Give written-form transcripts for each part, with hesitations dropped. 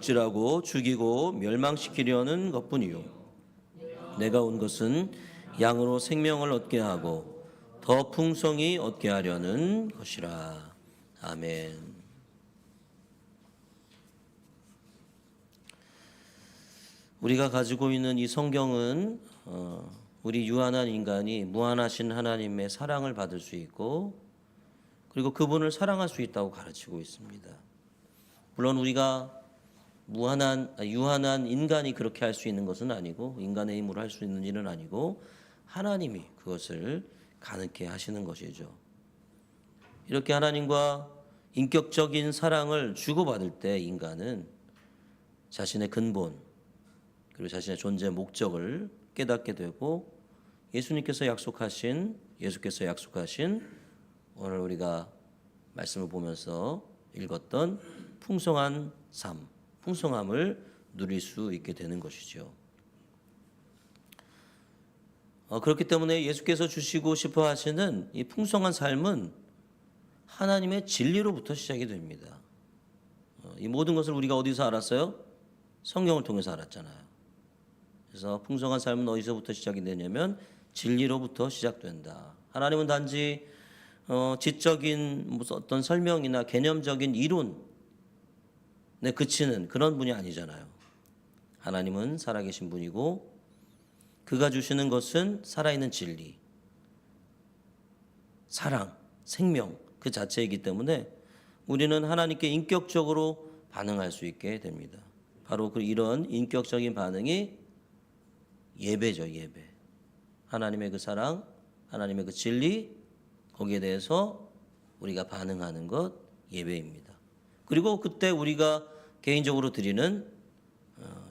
도둑질하고 죽이고 멸망시키려는 것뿐이요 내가 온 것은 양으로 생명을 얻게 하고 더 풍성히 얻게 하려는 것이라. 아멘. 우리가 가지고 있는 이 성경은 우리 유한한 인간이 무한하신 하나님의 사랑을 받을 수 있고 그리고 그분을 사랑할 수 있다고 가르치고 있습니다. 물론 우리가 유한한 인간이 그렇게 할 수 있는 것은 아니고 인간의 힘으로 할 수 있는 일은 아니고 하나님이 그것을 가능케 하시는 것이죠. 이렇게 하나님과 인격적인 사랑을 주고받을 때 인간은 자신의 근본 그리고 자신의 존재 목적을 깨닫게 되고 예수께서 약속하신 오늘 우리가 말씀을 보면서 읽었던 풍성한 삶, 풍성함을 누릴 수 있게 되는 것이죠. 그렇기 때문에 예수께서 주시고 싶어 하시는 이 풍성한 삶은 하나님의 진리로부터 시작이 됩니다. 이 모든 것을 우리가 어디서 알았어요? 성경을 통해서 알았잖아요. 그래서 풍성한 삶은 어디서부터 시작이 되냐면 진리로부터 시작된다. 하나님은 단지 지적인 무슨 어떤 설명이나 개념적인 이론에 그치는 그런 분이 아니잖아요. 하나님은 살아계신 분이고 그가 주시는 것은 살아있는 진리, 사랑, 생명 그 자체이기 때문에 우리는 하나님께 인격적으로 반응할 수 있게 됩니다. 바로 이런 인격적인 반응이 예배죠, 예배. 하나님의 그 사랑, 하나님의 그 진리, 거기에 대해서 우리가 반응하는 것 예배입니다. 그리고 그때 우리가 개인적으로 드리는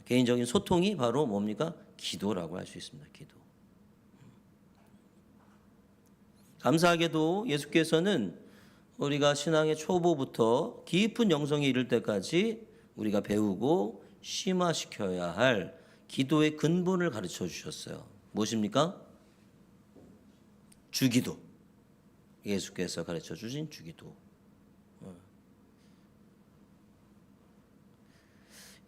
개인적인 소통이 바로 뭡니까? 기도라고 할 수 있습니다. 기도. 감사하게도 예수께서는 우리가 신앙의 초보부터 깊은 영성에 이를 때까지 우리가 배우고 심화시켜야 할 기도의 근본을 가르쳐 주셨어요. 무엇입니까? 주기도. 예수께서 가르쳐 주신 주기도.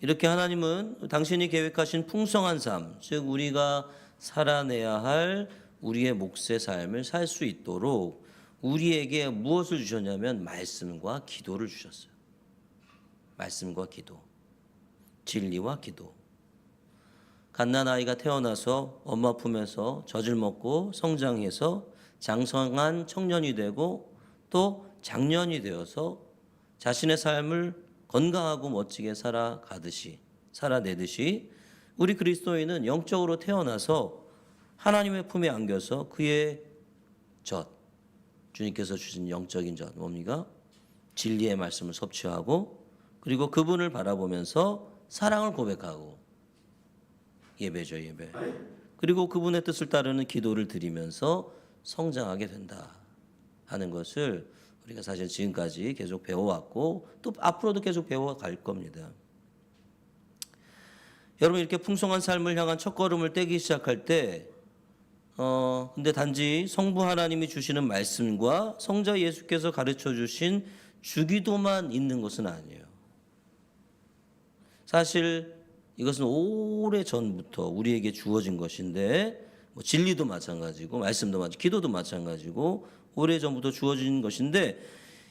이렇게 하나님은 당신이 계획하신 풍성한 삶, 즉 우리가 살아내야 할 우리의 몫의 삶을 살 수 있도록 우리에게 무엇을 주셨냐면 말씀과 기도를 주셨어요. 말씀과 기도, 진리와 기도. 갓난아이가 태어나서 엄마 품에서 젖을 먹고 성장해서 장성한 청년이 되고 또 장년이 되어서 자신의 삶을 건강하고 멋지게 살아내듯이 우리 그리스도인은 영적으로 태어나서 하나님의 품에 안겨서 그의 젖, 주님께서 주신 영적인 젖, 뭡니까? 진리의 말씀을 섭취하고 그리고 그분을 바라보면서 사랑을 고백하고 예배죠, 예배. 그리고 그분의 뜻을 따르는 기도를 드리면서 성장하게 된다 하는 것을 우리가 사실 지금까지 계속 배워왔고 또 앞으로도 계속 배워갈 겁니다. 여러분 이렇게 풍성한 삶을 향한 첫걸음을 떼기 시작할 때 근데 단지 성부 하나님이 주시는 말씀과 성자 예수께서 가르쳐 주신 주기도만 있는 것은 아니에요. 사실 이것은 오래 전부터 우리에게 주어진 것인데 진리도 마찬가지고 말씀도 마찬가지고 기도도 마찬가지고 오래 전부터 주어진 것인데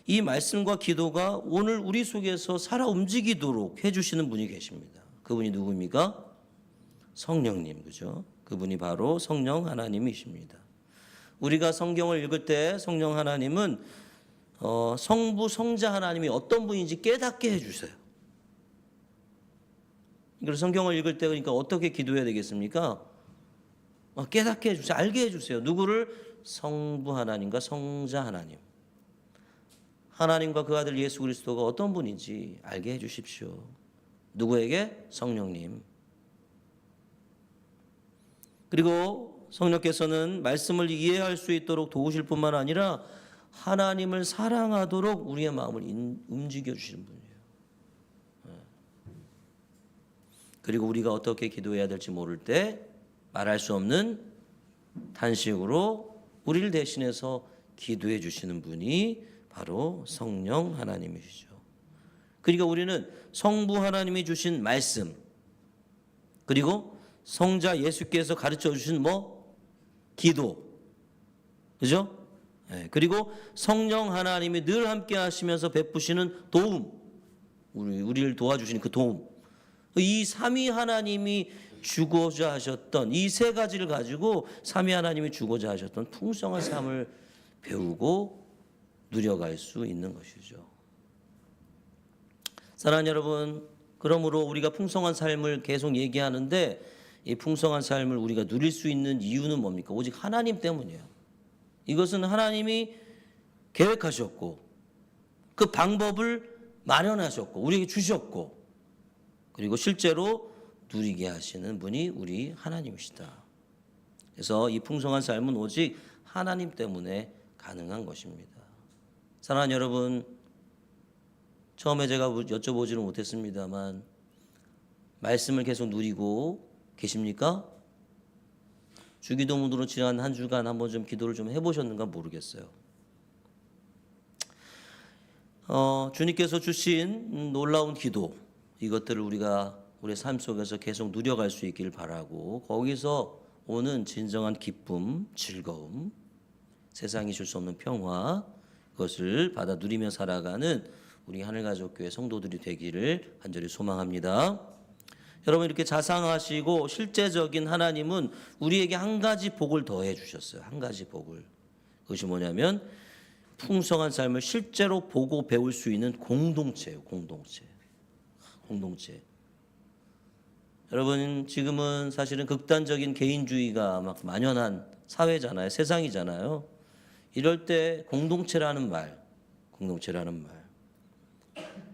이 말씀과 기도가 오늘 우리 속에서 살아 움직이도록 해주시는 분이 계십니다. 그분이 누구입니까? 성령님, 그죠? 그분이 바로 성령 하나님이십니다. 우리가 성경을 읽을 때 성령 하나님은 성부 성자 하나님이 어떤 분인지 깨닫게 해주세요. 그래서 성경을 읽을 때 그러니까 어떻게 기도해야 되겠습니까? 깨닫게 해주세요. 알게 해주세요. 누구를? 성부 하나님과 성자 하나님. 하나님과 그 아들 예수 그리스도가 어떤 분인지 알게 해주십시오. 누구에게? 성령님. 그리고 성령께서는 말씀을 이해할 수 있도록 도우실 뿐만 아니라 하나님을 사랑하도록 우리의 마음을 움직여 주시는 분이에요. 그리고 우리가 어떻게 기도해야 될지 모를 때 말할 수 없는 탄식으로 우리를 대신해서 기도해 주시는 분이 바로 성령 하나님이시죠. 그러니까 우리는 성부 하나님이 주신 말씀, 그리고 성자 예수께서 가르쳐 주신 기도, 그죠? 네. 그리고 성령 하나님이 늘 함께 하시면서 베푸시는 도움, 우리를 도와주시는 그 도움. 이 삼위 하나님이 주고자 하셨던 이 세 가지를 가지고 삼위 하나님이 주고자 하셨던 풍성한 삶을 배우고 누려갈 수 있는 것이죠. 사랑하는 여러분, 그러므로 우리가 풍성한 삶을 계속 얘기하는데 이 풍성한 삶을 우리가 누릴 수 있는 이유는 뭡니까? 오직 하나님 때문이에요. 이것은 하나님이 계획하셨고 그 방법을 마련하셨고 우리에게 주셨고 그리고 실제로 누리게 하시는 분이 우리 하나님이시다. 그래서 이 풍성한 삶은 오직 하나님 때문에 가능한 것입니다. 사랑하는 여러분, 처음에 제가 여쭤보지는 못했습니다만 말씀을 계속 누리고 계십니까? 주기도문으로 지난 한 주간 한번 좀 기도를 좀 해보셨는가 모르겠어요. 주님께서 주신 놀라운 기도, 이것들을 우리가 우리의 삶 속에서 계속 누려갈 수 있기를 바라고 거기서 오는 진정한 기쁨, 즐거움, 세상이 줄 수 없는 평화, 그것을 받아 누리며 살아가는 우리 하늘가족교회 성도들이 되기를 간절히 소망합니다. 여러분, 이렇게 자상하시고 실제적인 하나님은 우리에게 한 가지 복을 더해 주셨어요. 한 가지 복을. 그것이 뭐냐면 풍성한 삶을 실제로 보고 배울 수 있는 공동체예요. 공동체. 여러분, 지금은 사실은 극단적인 개인주의가 막 만연한 사회잖아요. 세상이잖아요. 이럴 때 공동체라는 말,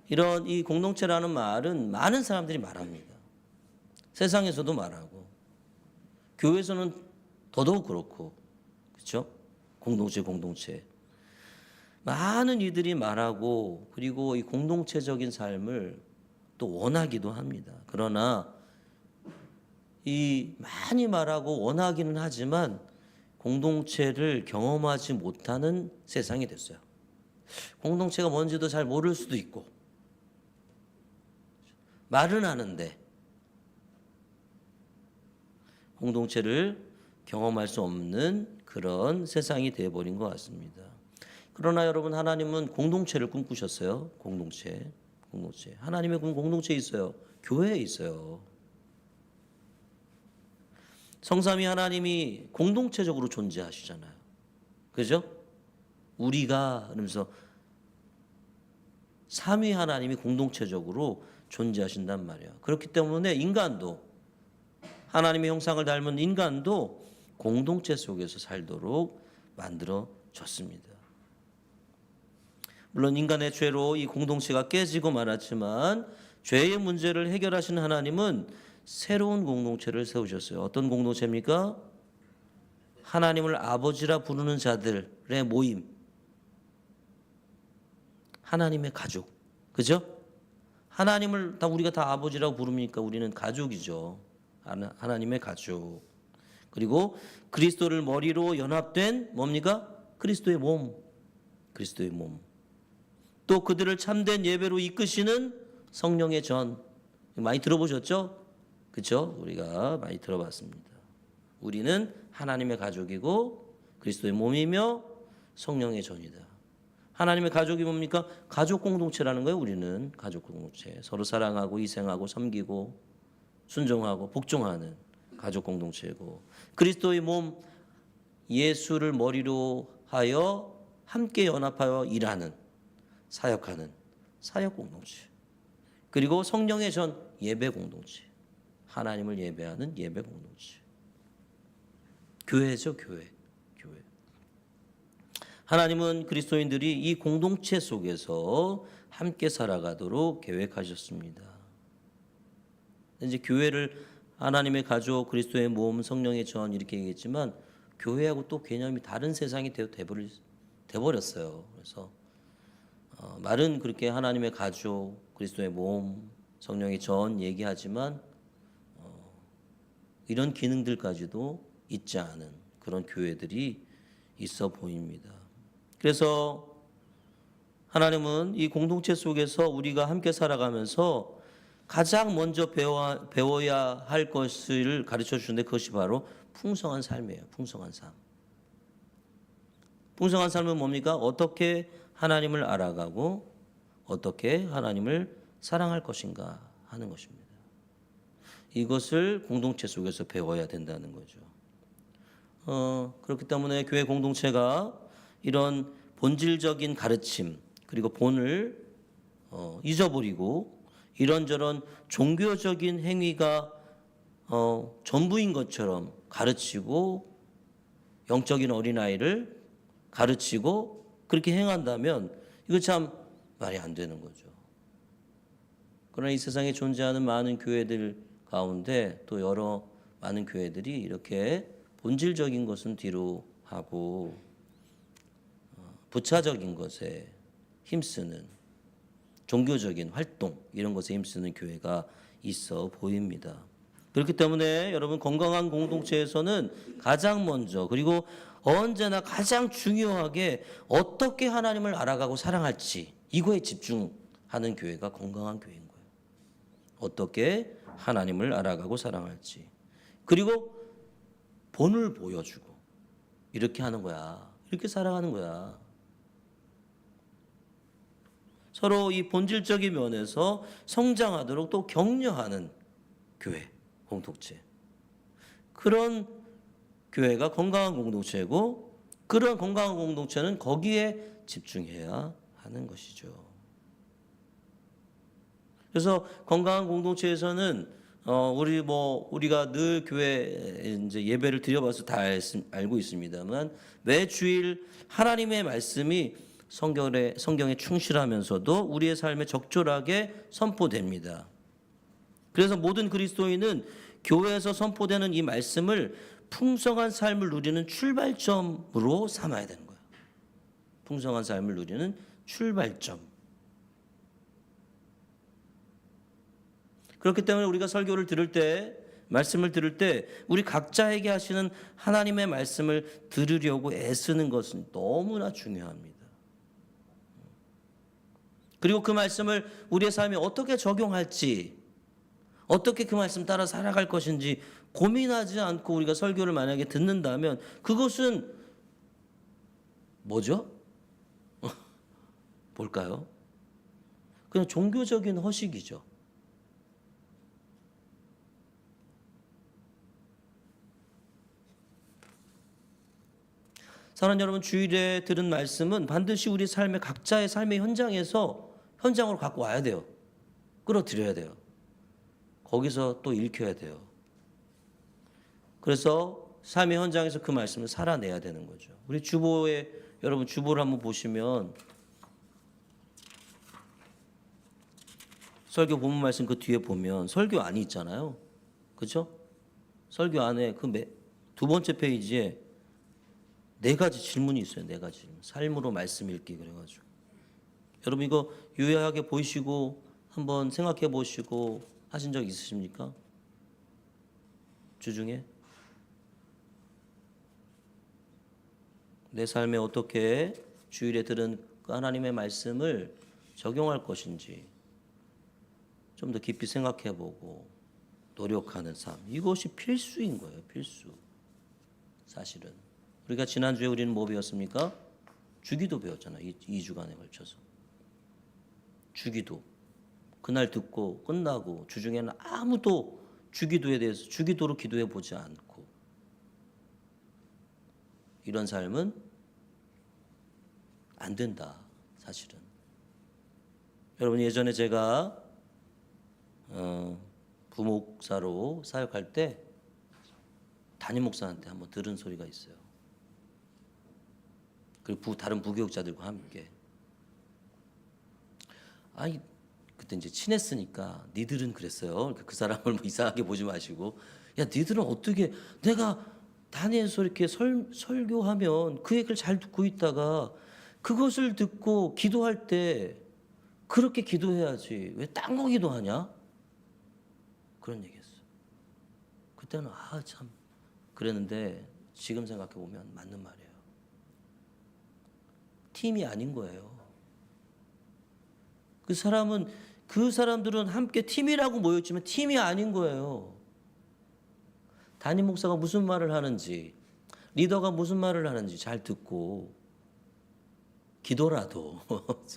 이런 이 공동체라는 말은 많은 사람들이 말합니다. 세상에서도 말하고 교회에서는 더더욱 그렇고, 그렇죠? 공동체 많은 이들이 말하고 그리고 이 공동체적인 삶을 또 원하기도 합니다. 그러나 이 많이 말하고 원하기는 하지만 공동체를 경험하지 못하는 세상이 됐어요. 공동체가 뭔지도 잘 모를 수도 있고 말은 하는데 공동체를 경험할 수 없는 그런 세상이 되어버린 것 같습니다. 그러나 여러분, 하나님은 공동체를 꿈꾸셨어요. 공동체. 하나님의 공동체에 있어요. 교회에 있어요. 성삼위 하나님이 공동체적으로 존재하시잖아요. 그죠? 우리가 그러면서 삼위 하나님이 공동체적으로 존재하신단 말이에요. 그렇기 때문에 인간도, 하나님의 형상을 닮은 인간도 공동체 속에서 살도록 만들어졌습니다. 물론 인간의 죄로 이 공동체가 깨지고 말았지만 죄의 문제를 해결하시는 하나님은 새로운 공동체를 세우셨어요. 어떤 공동체입니까? 하나님을 아버지라 부르는 자들의 모임. 하나님의 가족. 그죠? 하나님을 우리가 다 아버지라고 부릅니까? 우리는 가족이죠. 하나님의 가족. 그리고 그리스도를 머리로 연합된 뭡니까? 그리스도의 몸. 또 그들을 참된 예배로 이끄시는 성령의 전. 많이 들어보셨죠? 그렇죠? 우리가 많이 들어봤습니다. 우리는 하나님의 가족이고 그리스도의 몸이며 성령의 전이다. 하나님의 가족이 뭡니까? 가족 공동체라는 거예요. 우리는 가족 공동체. 서로 사랑하고 희생하고 섬기고 순종하고 복종하는 가족 공동체고, 그리스도의 몸 예수를 머리로 하여 함께 연합하여 일하는 사역하는 사역 공동체, 그리고 성령의 전 예배 공동체, 하나님을 예배하는 예배 공동체. 교회죠, 교회. 하나님은 그리스도인들이 이 공동체 속에서 함께 살아가도록 계획하셨습니다. 이제 교회를 하나님의 가족, 그리스도의 몸, 성령의 전 이렇게 얘기했지만 교회하고 또 개념이 다른 세상이 돼버렸어요. 그래서 말은 그렇게 하나님의 가족, 그리스도의 몸, 성령의 전 얘기하지만 이런 기능들까지도 있지 않은 그런 교회들이 있어 보입니다. 그래서 하나님은 이 공동체 속에서 우리가 함께 살아가면서 가장 먼저 배워야 할 것을 가르쳐 주는데 그것이 바로 풍성한 삶이에요. 풍성한 삶. 풍성한 삶은 뭡니까? 어떻게 하나님을 알아가고 어떻게 하나님을 사랑할 것인가 하는 것입니다. 이것을 공동체 속에서 배워야 된다는 거죠. 그렇기 때문에 교회 공동체가 이런 본질적인 가르침 그리고 본을 잊어버리고 이런저런 종교적인 행위가 전부인 것처럼 가르치고 영적인 어린아이를 가르치고 그렇게 행한다면 이거 참 말이 안 되는 거죠. 그러나 이 세상에 존재하는 많은 교회들 가운데 또 여러 많은 교회들이 이렇게 본질적인 것은 뒤로 하고 부차적인 것에 힘쓰는 종교적인 활동 이런 것에 힘쓰는 교회가 있어 보입니다. 그렇기 때문에 여러분 건강한 공동체에서는 가장 먼저 그리고 언제나 가장 중요하게 어떻게 하나님을 알아가고 사랑할지 이거에 집중하는 교회가 건강한 교회인 거예요. 어떻게 하나님을 알아가고 사랑할지 그리고 본을 보여주고 이렇게 하는 거야. 이렇게 살아가는 거야. 서로 이 본질적인 면에서 성장하도록 또 격려하는 교회, 공동체. 그런 교회가 건강한 공동체고 그런 건강한 공동체는 거기에 집중해야 하는 것이죠. 그래서 건강한 공동체에서는 우리가 늘 교회 이제 예배를 드려봐서 다 알고 있습니다만 매 주일 하나님의 말씀이 성경에 충실하면서도 우리의 삶에 적절하게 선포됩니다. 그래서 모든 그리스도인은 교회에서 선포되는 이 말씀을 풍성한 삶을 누리는 출발점으로 삼아야 되는 거예요. 풍성한 삶을 누리는 출발점. 그렇기 때문에 우리가 설교를 들을 때, 말씀을 들을 때 우리 각자에게 하시는 하나님의 말씀을 들으려고 애쓰는 것은 너무나 중요합니다. 그리고 그 말씀을 우리의 삶에 어떻게 적용할지, 어떻게 그 말씀 따라 살아갈 것인지 고민하지 않고 우리가 설교를 만약에 듣는다면 그것은 뭐죠? 뭘까요? 그냥 종교적인 허식이죠. 사랑하는 여러분, 주일에 들은 말씀은 반드시 우리 삶의 각자의 삶의 현장으로 갖고 와야 돼요. 끌어들여야 돼요. 거기서 또 읽혀야 돼요. 그래서 삶의 현장에서 그 말씀을 살아내야 되는 거죠. 우리 여러분 주보를 한번 보시면 설교 본문 말씀 그 뒤에 보면 설교 안이 있잖아요. 그렇죠? 설교 안에 그 두 번째 페이지에 4가지 질문이 있어요. 4가지 질문. 삶으로 말씀 읽기 그래가지고 여러분 이거 유효하게 보시고 한번 생각해 보시고 하신 적 있으십니까? 주중에 내 삶에 어떻게 주일에 들은 그 하나님의 말씀을 적용할 것인지 좀 더 깊이 생각해 보고 노력하는 삶. 이것이 필수인 거예요. 필수. 사실은 우리가 지난주에 우리는 뭐 배웠습니까? 주기도 배웠잖아요. 2주간에 걸쳐서. 주기도. 그날 듣고 끝나고 주중에는 아무도 주기도에 대해서 주기도로 기도해 보지 않고 이런 삶은 안 된다. 사실은. 여러분 예전에 제가 부목사로 사역할 때 담임 목사한테 한번 들은 소리가 있어요. 그리고 다른 부교육자들과 함께. 아니 그때 이제 친했으니까 니들은 그랬어요. 그 사람을 뭐 이상하게 보지 마시고 야 니들은 어떻게 내가 단에서 이렇게 설교하면 그 얘기를 잘 듣고 있다가 그것을 듣고 기도할 때 그렇게 기도해야지 왜 딴 거 기도하냐? 그런 얘기했어요. 그때는 참 그랬는데 지금 생각해 보면 맞는 말이에요. 팀이 아닌 거예요. 그 사람들은 함께 팀이라고 모였지만 팀이 아닌 거예요. 담임 목사가 무슨 말을 하는지, 리더가 무슨 말을 하는지 잘 듣고 기도라도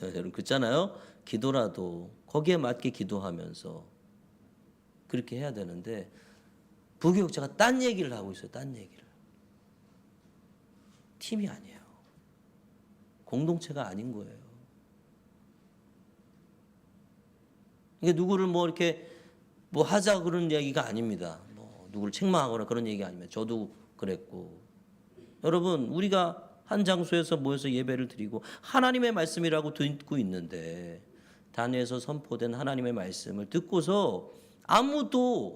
여러분 그렇잖아요. 기도라도 거기에 맞게 기도하면서 그렇게 해야 되는데 부교육자가 딴 얘기를 하고 있어요. 딴 얘기를. 팀이 아니에요. 공동체가 아닌 거예요. 이게 누구를 뭐 이렇게 뭐 하자 그런 얘기가 아닙니다. 뭐 누구를 책망하거나 그런 얘기 아닙니다. 저도 그랬고. 여러분 우리가 한 장소에서 모여서 예배를 드리고 하나님의 말씀이라고 듣고 있는데 단에서 선포된 하나님의 말씀을 듣고서 아무도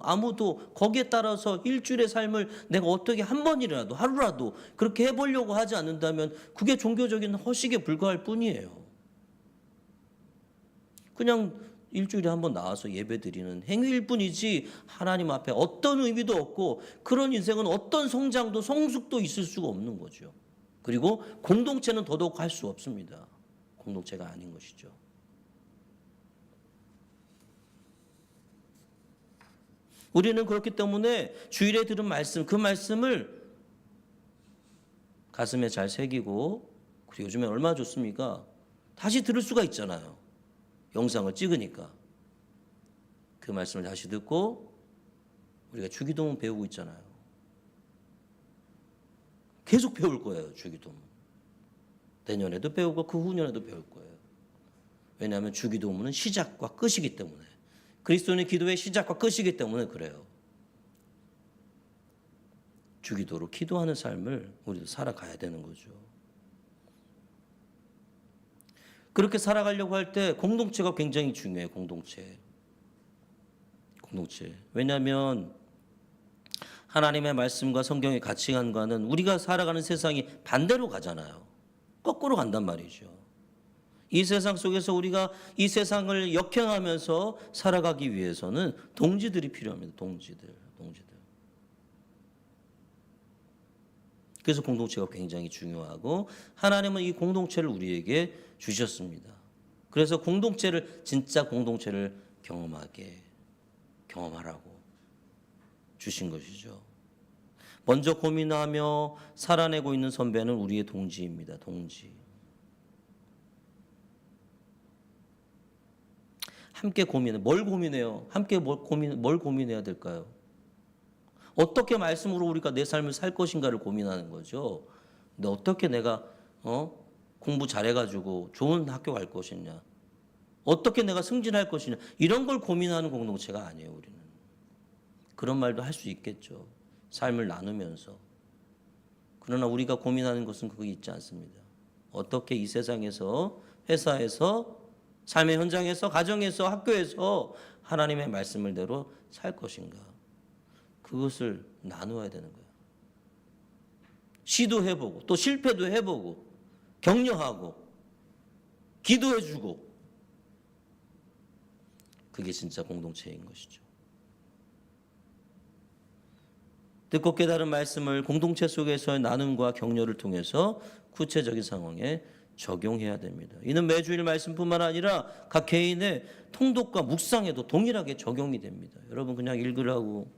거기에 따라서 일주일의 삶을 내가 어떻게 한 번이라도 하루라도 그렇게 해보려고 하지 않는다면 그게 종교적인 허식에 불과할 뿐이에요. 그냥 일주일에 한 번 나와서 예배 드리는 행위일 뿐이지 하나님 앞에 어떤 의미도 없고 그런 인생은 어떤 성장도 성숙도 있을 수가 없는 거죠. 그리고 공동체는 더더욱 할 수 없습니다. 공동체가 아닌 것이죠. 우리는 그렇기 때문에 주일에 들은 말씀, 그 말씀을 가슴에 잘 새기고 그리고 요즘에 얼마나 좋습니까? 다시 들을 수가 있잖아요. 영상을 찍으니까. 그 말씀을 다시 듣고 우리가 주기도문 배우고 있잖아요. 계속 배울 거예요. 주기도문. 내년에도 배우고 그 후년에도 배울 거예요. 왜냐하면 주기도문은 시작과 끝이기 때문에. 그리스도는 기도의 시작과 끝이기 때문에 그래요. 주기도로 기도하는 삶을 우리도 살아가야 되는 거죠. 그렇게 살아가려고 할 때 공동체가 굉장히 중요해요. 공동체. 왜냐하면 하나님의 말씀과 성경의 가치관과는 우리가 살아가는 세상이 반대로 가잖아요. 거꾸로 간단 말이죠. 이 세상 속에서 우리가 이 세상을 역행하면서 살아가기 위해서는 동지들이 필요합니다. 동지들. 그래서 공동체가 굉장히 중요하고 하나님은 이 공동체를 우리에게 주셨습니다. 그래서 진짜 공동체를 경험하라고 주신 것이죠. 먼저 고민하며 살아내고 있는 선배는 우리의 동지입니다. 동지. 함께 고민해. 뭘 고민해요? 함께 뭘 고민해야 될까요? 어떻게 말씀으로 우리가 내 삶을 살 것인가를 고민하는 거죠. 근데 어떻게 내가 공부 잘해가지고 좋은 학교 갈 것이냐, 어떻게 내가 승진할 것이냐 이런 걸 고민하는 공동체가 아니에요. 우리는 그런 말도 할 수 있겠죠. 삶을 나누면서. 그러나 우리가 고민하는 것은 그게 있지 않습니다. 어떻게 이 세상에서, 회사에서, 삶의 현장에서, 가정에서, 학교에서 하나님의 말씀을 대로 살 것인가. 그것을 나누어야 되는 거예요. 시도해보고 또 실패도 해보고 격려하고 기도해주고 그게 진짜 공동체인 것이죠. 듣고 깨달은 말씀을 공동체 속에서의 나눔과 격려를 통해서 구체적인 상황에 적용해야 됩니다. 이는 매주일 말씀뿐만 아니라 각 개인의 통독과 묵상에도 동일하게 적용이 됩니다. 여러분 그냥 읽으라고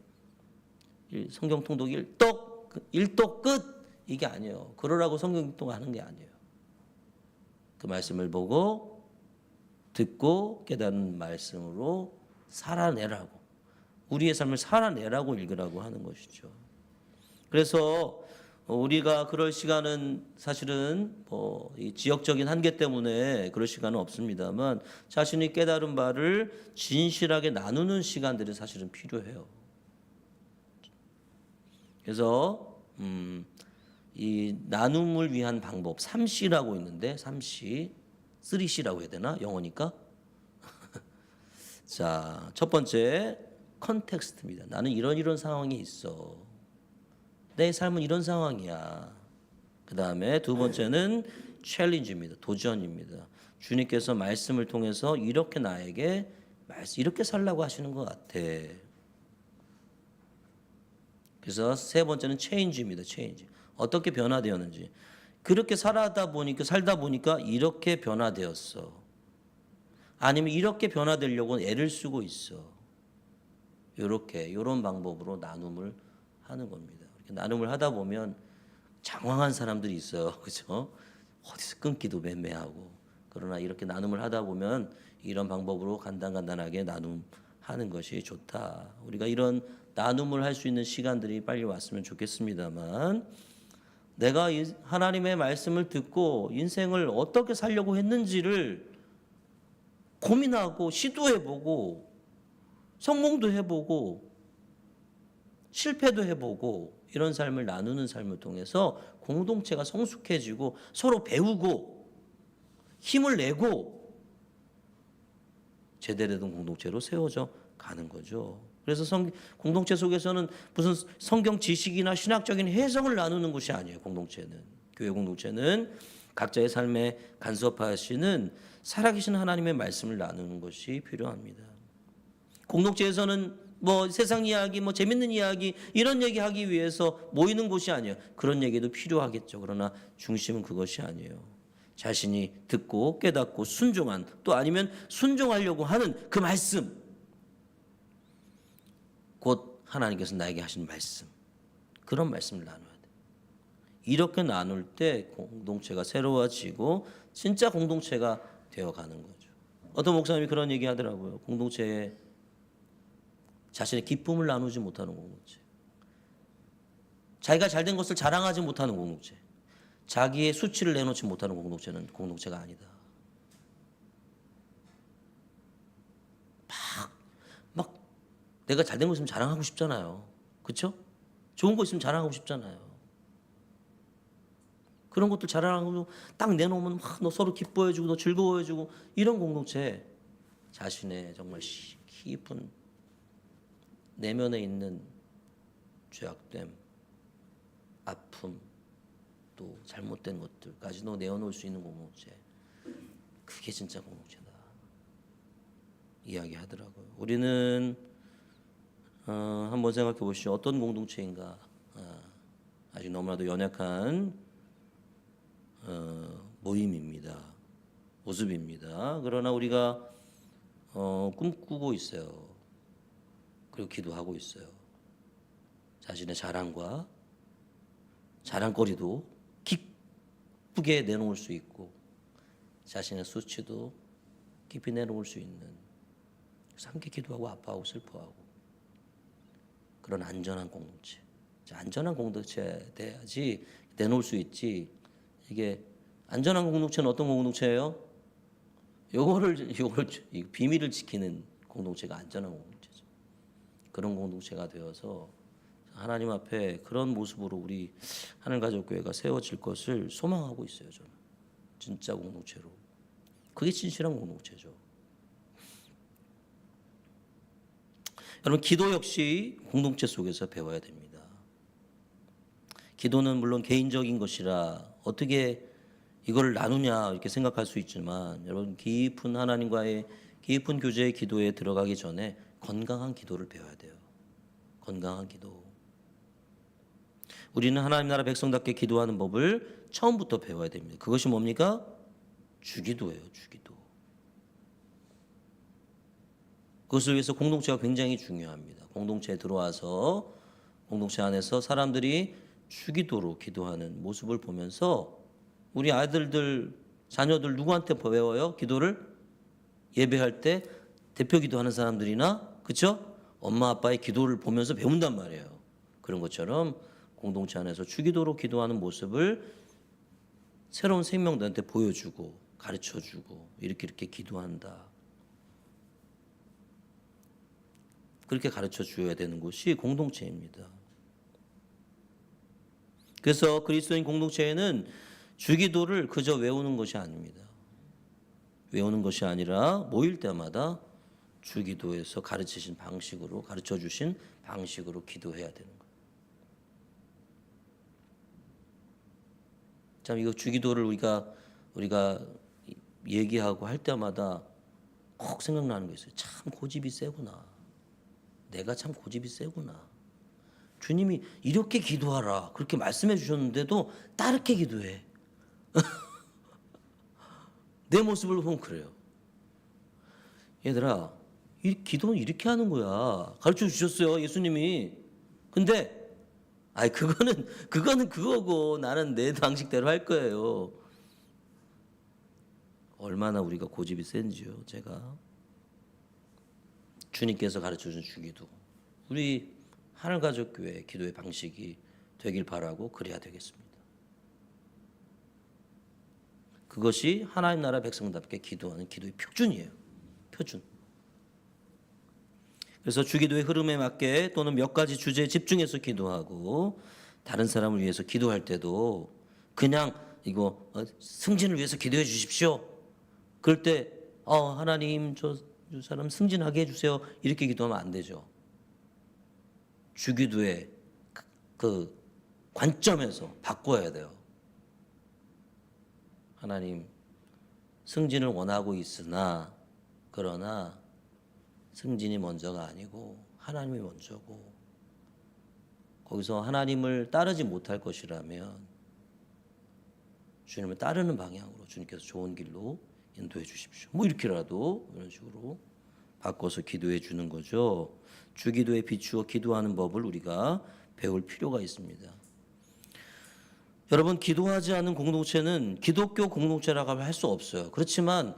성경 통독 일독 끝 이게 아니에요. 그러라고 성경 통독하는 게 아니에요. 그 말씀을 보고 듣고 깨닫는 말씀으로 살아내라고 우리의 삶을 살아내라고 읽으라고 하는 것이죠. 그래서 우리가 그럴 시간은 사실은 이 지역적인 한계 때문에 그럴 시간은 없습니다만 자신이 깨달은 바를 진실하게 나누는 시간들이 사실은 필요해요. 그래서 이 나눔을 위한 방법 3C라고 있는데 3C, 3C라고 해야 되나? 영어니까. 자, 첫 번째 컨텍스트입니다. 나는 이런 상황이 있어. 내 삶은 이런 상황이야. 그 다음에 두 번째는 챌린지입니다. 도전입니다. 주님께서 말씀을 통해서 이렇게 나에게 이렇게 살라고 하시는 것 같아. 그래서 세 번째는 체인지입니다. 체인지. 어떻게 변화되었는지. 그렇게 살다 보니까 이렇게 변화되었어. 아니면 이렇게 변화되려고 애를 쓰고 있어. 이런 방법으로 나눔을 하는 겁니다. 이렇게 나눔을 하다 보면 장황한 사람들이 있어요. 그죠? 어디서 끊기도 매매하고. 그러나 이렇게 나눔을 하다 보면 이런 방법으로 간단하게 나눔하는 것이 좋다. 우리가 이런 나눔을 할 수 있는 시간들이 빨리 왔으면 좋겠습니다만, 내가 하나님의 말씀을 듣고 인생을 어떻게 살려고 했는지를 고민하고 시도해보고 성공도 해보고 실패도 해보고 이런 삶을 나누는 삶을 통해서 공동체가 성숙해지고 서로 배우고 힘을 내고 제대로 된 공동체로 세워져 가는 거죠. 그래서 공동체 속에서는 무슨 성경 지식이나 신학적인 해석을 나누는 것이 아니에요. 공동체는, 교회 공동체는 각자의 삶에 간섭하시는 살아계신 하나님의 말씀을 나누는 것이 필요합니다. 공동체에서는 뭐 세상 이야기, 뭐 재밌는 이야기 이런 얘기하기 위해서 모이는 곳이 아니에요. 그런 얘기도 필요하겠죠. 그러나 중심은 그것이 아니에요. 자신이 듣고 깨닫고 순종한, 또 아니면 순종하려고 하는 그 말씀, 곧 하나님께서 나에게 하신 말씀, 그런 말씀을 나눠야 돼. 이렇게 나눌 때 공동체가 새로워지고 진짜 공동체가 되어가는 거죠. 어떤 목사님이 그런 얘기 하더라고요. 공동체에 자신의 기쁨을 나누지 못하는 공동체, 자기가 잘된 것을 자랑하지 못하는 공동체, 자기의 수치를 내놓지 못하는 공동체는 공동체가 아니다. 막 내가 잘된 거 있으면 자랑하고 싶잖아요. 그렇죠? 좋은 거 있으면 자랑하고 싶잖아요. 그런 것들 자랑하고 딱 내놓으면 막 너 서로 기뻐해주고 너 즐거워해주고, 이런 공동체 자신의 정말 깊은 내면에 있는 죄악됨, 아픔, 또 잘못된 것들까지도 내어놓을 수 있는 공동체, 그게 진짜 공동체다 이야기하더라고요. 우리는 한번 생각해 보시죠. 어떤 공동체인가? 아직 너무나도 연약한 모임입니다. 모습입니다. 그러나 우리가 꿈꾸고 있어요. 그리고 기도하고 있어요. 자신의 자랑과 자랑거리도 기쁘게 내놓을 수 있고 자신의 수치도 깊이 내놓을 수 있는, 그래서 함께 기도하고 아파하고 슬퍼하고 그런 안전한 공동체. 안전한 공동체 돼야지 내놓을 수 있지. 이게 안전한 공동체는 어떤 공동체예요? 요거를 비밀을 지키는 공동체가 안전한 공동체죠. 그런 공동체가 되어서 하나님 앞에 그런 모습으로 우리 하늘가족교회가 세워질 것을 소망하고 있어요. 저는 진짜 공동체로. 그게 진실한 공동체죠. 여러분, 기도 역시 공동체 속에서 배워야 됩니다. 기도는 물론 개인적인 것이라 어떻게 이걸 나누냐 이렇게 생각할 수 있지만, 여러분, 깊은 하나님과의 깊은 교제의 기도에 들어가기 전에 건강한 기도를 배워야 돼요. 건강한 기도. 우리는 하나님 나라 백성답게 기도하는 법을 처음부터 배워야 됩니다. 그것이 뭡니까? 주기도예요. 주기도. 그것을 위해서 공동체가 굉장히 중요합니다. 공동체에 들어와서 공동체 안에서 사람들이 주기도로 기도하는 모습을 보면서 우리 아들들, 자녀들 누구한테 배워요? 기도를? 예배할 때 대표 기도하는 사람들이나, 그렇죠? 엄마 아빠의 기도를 보면서 배운단 말이에요. 그런 것처럼 공동체 안에서 주기도로 기도하는 모습을 새로운 생명들한테 보여주고 가르쳐주고, 이렇게 기도한다, 그렇게 가르쳐 주어야 되는 것이 공동체입니다. 그래서 그리스도인 공동체에는 주기도를 그저 외우는 것이 아닙니다. 외우는 것이 아니라 모일 때마다 주기도에서 가르치신 방식으로, 가르쳐 주신 방식으로 기도해야 되는 거예요. 참, 이거 주기도를 우리가 얘기하고 할 때마다 꼭 생각나는 게 있어요. 참 고집이 세구나. 내가 참 고집이 세구나. 주님이 이렇게 기도하라 그렇게 말씀해 주셨는데도 다르게 기도해. 내 모습을 보면 그래요. 얘들아, 이 기도는 이렇게 하는 거야. 가르쳐 주셨어요, 예수님이. 근데 그거는 그거고 나는 내 방식대로 할 거예요. 얼마나 우리가 고집이 센지요, 제가. 주님께서 가르쳐 준 주기도 우리 하늘가족교회 기도의 방식이 되길 바라고 그래야 되겠습니다. 그것이 하나님 나라 백성답게 기도하는 기도의 표준이에요. 표준. 그래서 주기도의 흐름에 맞게 또는 몇 가지 주제에 집중해서 기도하고 다른 사람을 위해서 기도할 때도 그냥 이거 승진을 위해서 기도해 주십시오. 그럴 때 하나님 저 사람 승진하게 해주세요. 이렇게 기도하면 안 되죠. 주기도의 그 관점에서 바꿔야 돼요. 하나님 승진을 원하고 있으나 그러나 승진이 먼저가 아니고 하나님이 먼저고 거기서 하나님을 따르지 못할 것이라면 주님을 따르는 방향으로 주님께서 좋은 길로 인도해 주십시오. 뭐 이렇게라도 이런 식으로 바꿔서 기도해 주는 거죠. 주기도에 비추어 기도하는 법을 우리가 배울 필요가 있습니다. 여러분, 기도하지 않은 공동체는 기독교 공동체라고 할 수 없어요. 그렇지만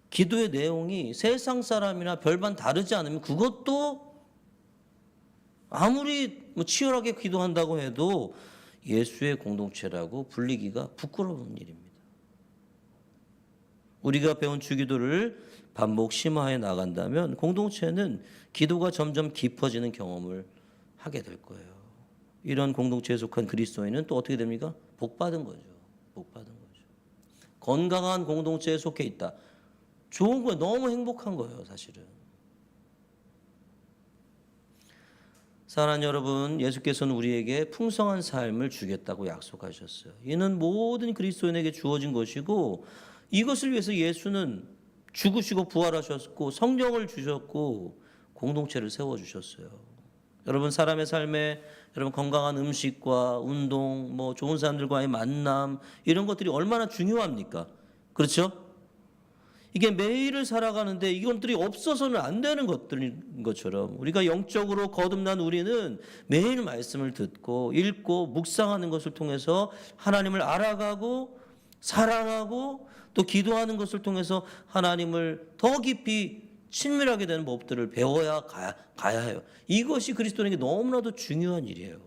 기도의 내용이 세상 사람이나 별반 다르지 않으면 그것도 아무리 치열하게 기도한다고 해도 예수의 공동체라고 불리기가 부끄러운 일입니다. 우리가 배운 주기도를 반복 심화해 나간다면 공동체는 기도가 점점 깊어지는 경험을 하게 될 거예요. 이런 공동체에 속한 그리스도인은 또 어떻게 됩니까? 복받은 거죠. 복받은 거죠. 건강한 공동체에 속해 있다. 좋은 거예요. 너무 행복한 거예요, 사실은. 사랑하는 여러분, 예수께서는 우리에게 풍성한 삶을 주겠다고 약속하셨어요. 이는 모든 그리스도인에게 주어진 것이고 이것을 위해서 예수는 죽으시고 부활하셨고 성령을 주셨고 공동체를 세워주셨어요. 여러분, 사람의 삶에 여러분 건강한 음식과 운동, 좋은 사람들과의 만남 이런 것들이 얼마나 중요합니까? 그렇죠? 이게 매일을 살아가는데 이것들이 없어서는 안 되는 것들인 것처럼 우리가 영적으로 거듭난 우리는 매일 말씀을 듣고 읽고 묵상하는 것을 통해서 하나님을 알아가고 사랑하고 또 기도하는 것을 통해서 하나님을 더 깊이 친밀하게 되는 법들을 배워야 가야 해요. 이것이 그리스도인에게 너무나도 중요한 일이에요.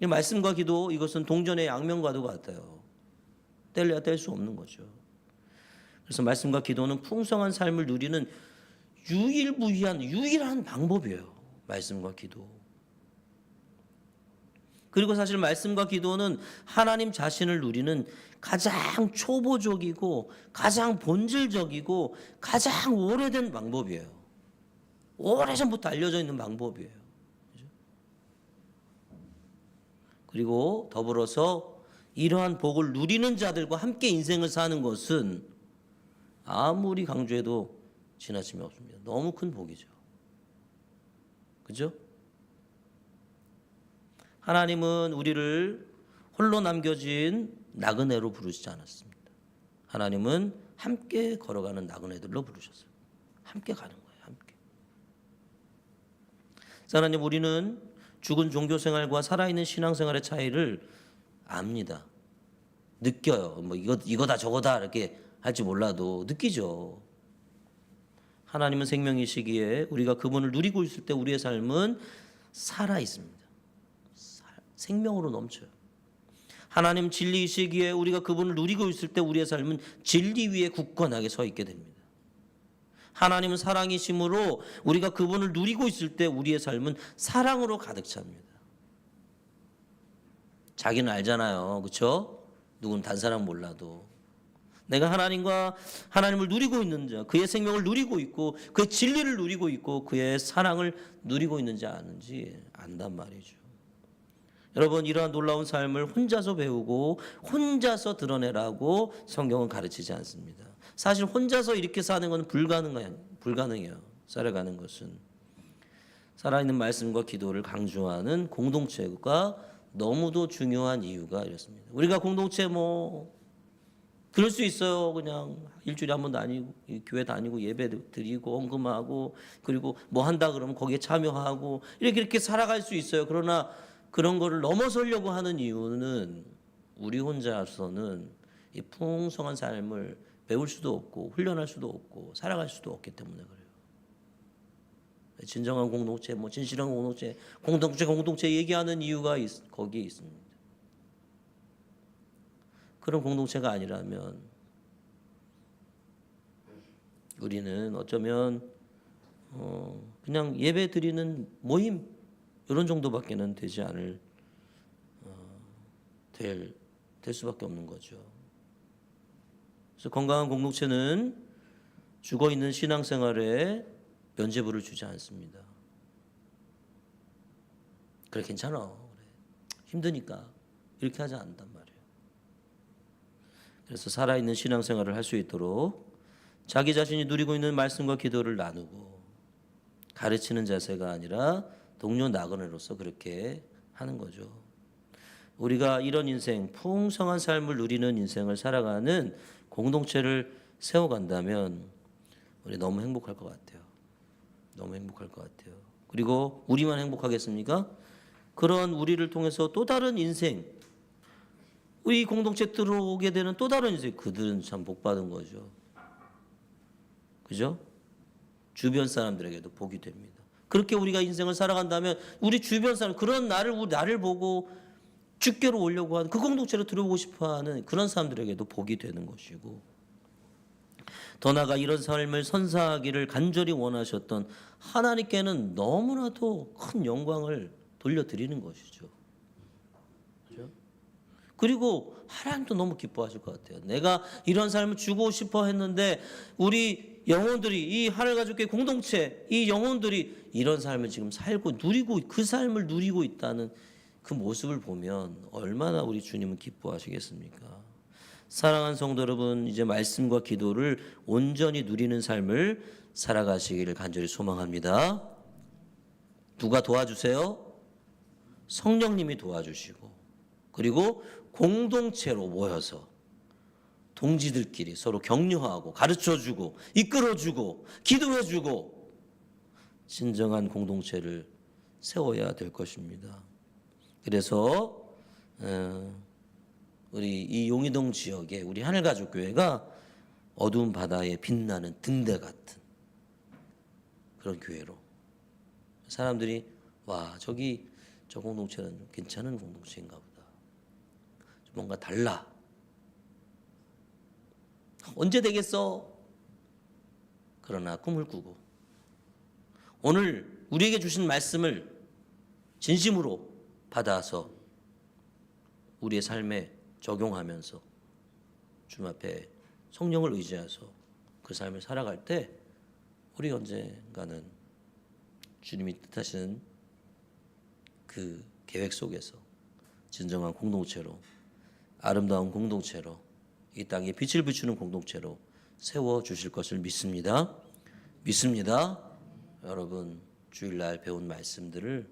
이 말씀과 기도 이것은 동전의 양면과도 같아요. 뗄래야 뗄 수 없는 거죠. 그래서 말씀과 기도는 풍성한 삶을 누리는 유일한 방법이에요. 말씀과 기도. 그리고 사실 말씀과 기도는 하나님 자신을 누리는 가장 초보적이고 가장 본질적이고 가장 오래된 방법이에요. 오래전부터 알려져 있는 방법이에요. 그리고 더불어서 이러한 복을 누리는 자들과 함께 인생을 사는 것은 아무리 강조해도 지나침이 없습니다. 너무 큰 복이죠. 그죠? 하나님은 우리를 홀로 남겨진 나그네로 부르시지 않았습니다. 하나님은 함께 걸어가는 나그네들로 부르셨어요. 함께 가는 거예요. 함께. 하나님, 우리는 죽은 종교생활과 살아있는 신앙생활의 차이를 압니다. 느껴요. 이거다 저거다 이렇게 할지 몰라도 느끼죠. 하나님은 생명이시기에 우리가 그분을 누리고 있을 때 우리의 삶은 살아 있습니다. 생명으로 넘쳐요. 하나님 진리이시기에 우리가 그분을 누리고 있을 때 우리의 삶은 진리 위에 굳건하게 서 있게 됩니다. 하나님은 사랑이심으로 우리가 그분을 누리고 있을 때 우리의 삶은 사랑으로 가득 찹니다. 자기는 알잖아요. 그렇죠? 누군 다른 사람 몰라도 내가 하나님을 누리고 있는 자, 그의 생명을 누리고 있고 그의 진리를 누리고 있고 그의 사랑을 누리고 있는지 아는지 안단 말이죠. 여러분, 이러한 놀라운 삶을 혼자서 배우고 혼자서 드러내라고 성경은 가르치지 않습니다. 사실 혼자서 이렇게 사는 건 불가능해요. 살아가는 것은. 살아있는 말씀과 기도를 강조하는 공동체가 너무도 중요한 이유가 이렇습니다. 우리가 공동체 그럴 수 있어요. 그냥 일주일에 한 번 다니고 교회 다니고 예배 드리고 헌금하고 그리고 뭐 한다 그러면 거기에 참여하고 이렇게 살아갈 수 있어요. 그러나 그런 거를 넘어서려고 하는 이유는 우리 혼자서는 이 풍성한 삶을 배울 수도 없고 훈련할 수도 없고 살아갈 수도 없기 때문에 그래요. 진정한 공동체, 뭐 진실한 공동체 얘기하는 이유가 거기에 있습니다. 그런 공동체가 아니라면 우리는 어쩌면 그냥 예배 드리는 모임 이런 정도밖에는 되지 않을 될 수밖에 없는 거죠. 그래서 건강한 공동체는 죽어 있는 신앙생활에 면죄부를 주지 않습니다. 그래 괜찮아, 그래. 힘드니까 이렇게 하지 않는단 말이에요. 그래서 살아있는 신앙생활을 할 수 있도록 자기 자신이 누리고 있는 말씀과 기도를 나누고 가르치는 자세가 아니라 동료 나그네로서 그렇게 하는 거죠. 우리가 이런 인생, 풍성한 삶을 누리는 인생을 살아가는 공동체를 세워간다면 우리 너무 행복할 것 같아요. 너무 행복할 것 같아요. 그리고 우리만 행복하겠습니까? 그런 우리를 통해서 또 다른 인생, 우리 공동체 들어오게 되는 또 다른 인생, 그들은 참 복받은 거죠. 그죠? 주변 사람들에게도 복이 됩니다. 그렇게 우리가 인생을 살아간다면 우리 주변 사람, 그런 나를 보고 주께로 오려고 하는 그 공동체로 들어오고 싶어하는 그런 사람들에게도 복이 되는 것이고, 더 나아가 이런 삶을 선사하기를 간절히 원하셨던 하나님께는 너무나도 큰 영광을 돌려드리는 것이죠. 그렇죠? 그리고 하나님도 너무 기뻐하실 것 같아요. 내가 이런 삶을 주고 싶어 했는데 우리 영혼들이, 이 하늘가족의 공동체, 이 영혼들이 이런 삶을 지금 살고 누리고, 그 삶을 누리고 있다는 그 모습을 보면 얼마나 우리 주님은 기뻐하시겠습니까? 사랑하는 성도 여러분, 이제 말씀과 기도를 온전히 누리는 삶을 살아가시기를 간절히 소망합니다. 누가 도와주세요? 성령님이 도와주시고, 그리고 공동체로 모여서 동지들끼리 서로 격려하고 가르쳐주고 이끌어주고 기도해주고 진정한 공동체를 세워야 될 것입니다. 그래서 우리 이 용의동 지역에 우리 하늘가족교회가 어두운 바다에 빛나는 등대 같은 그런 교회로, 사람들이 와, 저기 저 공동체는 괜찮은 공동체인가 보다, 뭔가 달라, 언제 되겠어? 그러나 꿈을 꾸고 오늘 우리에게 주신 말씀을 진심으로 받아서 우리의 삶에 적용하면서 주님 앞에 성령을 의지해서 그 삶을 살아갈 때 우리 언젠가는 주님이 뜻하시는 그 계획 속에서 진정한 공동체로, 아름다운 공동체로, 이 땅에 빛을 비추는 공동체로 세워주실 것을 믿습니다. 여러분, 주일날 배운 말씀들을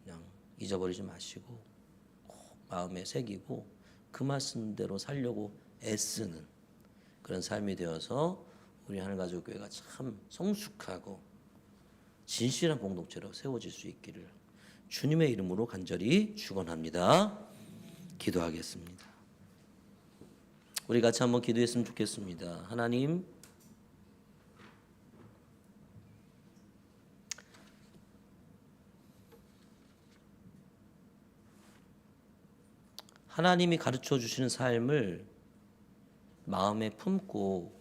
그냥 잊어버리지 마시고 꼭 마음에 새기고 그 말씀대로 살려고 애쓰는 그런 삶이 되어서 우리 하늘가족교회가 참 성숙하고 진실한 공동체로 세워질 수 있기를 주님의 이름으로 간절히 축원합니다. 기도하겠습니다. 우리 같이 한번 기도했으면 좋겠습니다. 하나님이 가르쳐 주시는 삶을 마음에 품고